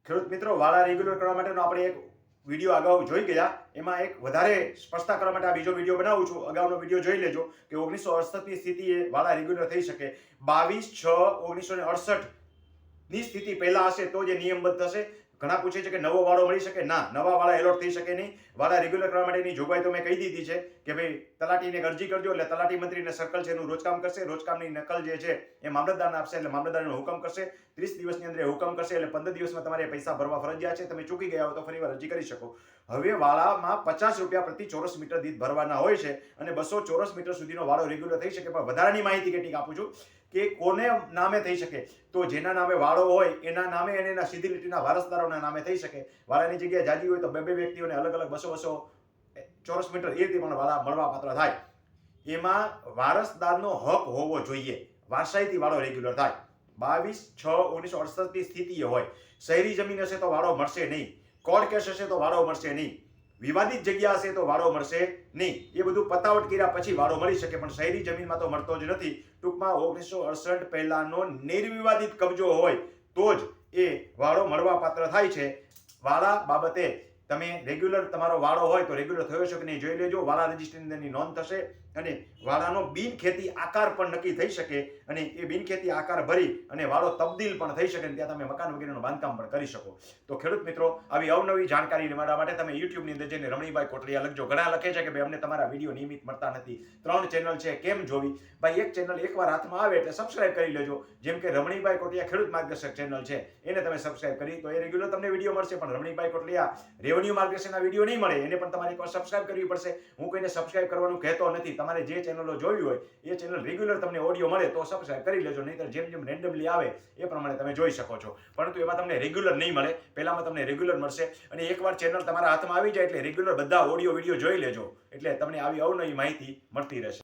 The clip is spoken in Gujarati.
ખેડૂત મિત્રો, વાળા રેગ્યુલર કરવા માટેનો આપણે એક વિડીયો અગાઉ જોઈ ગયા. એમાં એક વધારે સ્પષ્ટતા કરવા માટે આ બીજો વિડીયો બનાવું છું. અગાઉનો વિડીયો જોઈ લેજો કે 1968ની સ્થિતિએ વાળા રેગ્યુલર થઈ શકે. 22/6/1968 ની સ્થિતિ પહેલા હશે તો જે નિયમબદ્ધ થશે. ઘણા પૂછે છે કે નવો વાળો મળી શકે. ના, નવા વાળા એલોટ થઈ શકે નહીં. વાળા રેગ્યુલર કરવા માટેની જોગવાઈ તો મેં કહી દીધી છે કે ભાઈ તલાટીને અરજી કરજો એટલે તલાટી મંત્રીને સર્કલ છે એનું રોજકામ કરશે. રોજકામની નકલ જે છે એ મામલતદારને આપશે એટલે મામલતદારનો હુકમ કરશે. 30 દિવસની અંદર હુકમ કરશે એટલે 15 દિવસમાં તમારે પૈસા ભરવા ફરજિયાત છે. તમે ચૂકી ગયા હો તો ફરીવાર અરજી કરી શકો. હવે વાળામાં 50 રૂપિયા પ્રતિ ચોરસ મીટર દીઠ ભરવાના હોય છે અને 200 ચોરસ મીટર સુધીનો વાળો રેગ્યુલર થઈ શકે. પણ વધારાની માહિતી કેટલીક આપું છું કે કોને નામે થઈ શકે. તો જેના નામે વાળો હોય એના નામે અને એના સીધી લીટીના વારસદારોના નામે થઈ શકે. વાળાની જગ્યાએ જાજી હોય તો બે વ્યક્તિઓને અલગ અલગ 200 ચોરસ મીટર એ રીતે પણ વાળા મળવા પાત્ર થાય. એમાં વારસદારનો હક હોવો જોઈએ. વારસાઈથી વાળો રેગ્યુલર થાય. 22/6/1968 ની સ્થિતિએ હોય. શહેરી જમીન હશે તો વાળો મળશે નહીં. કોર્ટ કેસ હશે તો વાળો મળશે નહીં. વિવાદિત જગ્યા હશે તો વાળો મળશે નહીં. એ બધું પતાવટ કર્યા પછી વાળો મળી શકે, પણ શહેરી જમીનમાં તો મળતો જ નથી. ટૂંકમાં 1968 પહેલાનો નિર્વિવાદિત કબજો હોય તો જ એ વાળો મળવા પાત્ર થાય છે. વાળા બાબતે તમે રેગ્યુલર તમારો વાળો હોય તો રેગ્યુલર થયો છે કે નહીં જોઈ લેજો. વાળા રજિસ્ટ્રીની અંદરની નોંધ થશે અને વાળાનો બિનખેતી આકાર પણ નક્કી થઈ શકે અને એ બિનખેતી આકાર ભરી અને વાળો તબદીલ પણ થઈ શકે અને ત્યાં તમે મકાન વગેરેનું બાંધકામ પણ કરી શકો. તો ખેડૂત મિત્રો, આવી અવનવી જાણકારી મેળવવા માટે તમે યુટ્યુબની અંદર જઈને રમણીભાઈ કોટડિયા લખજો. ઘણા લખે છે કે ભાઈ અમને તમારા વિડીયો નિયમિત મળતા નથી, 3 ચેનલ છે, કેમ જોવી? ભાઈ એક ચેનલ એકવાર હાથમાં આવે એટલે સબસ્ક્રાઇબ કરી લેજો. જેમ કે રમણીભાઈ કોટડિયા ખેડૂત માર્ગદર્શક ચેનલ છે, એને તમે સબસ્ક્રાઇબ કરી તો એ રેગ્યુલર તમને વિડીયો મળશે. પણ રમણીભાઈ કોટડિયા રેવન્યુ માર્ગદર્શનના વિડીયો નહીં મળે, એને પણ તમારે એકવાર સબસ્ક્રાઇબ કરવી પડશે. હું કોઈને સબસ્ક્રાઇબ કરવાનું કહેતો નથી. તમારે જે ચેનલો જોવી હોય એ ચેનલ રેગ્યુલર તમને ઓડિયો મળે તો સબસ્ક્રાઇબ કરી લેજો, નહીંતર જેમ જેમ રેન્ડમલી આવે એ પ્રમાણે તમે જોઈ શકો છો. પરંતુ એમાં તમને રેગ્યુલર નહીં મળે, પહેલામાં તમને રેગ્યુલર મળશે. અને એકવાર ચેનલ તમારા હાથમાં આવી જાય એટલે રેગ્યુલર બધા ઓડિયો વિડીયો જોઈ લેજો એટલે તમને આવી અવનવી માહિતી મળતી રહેશે.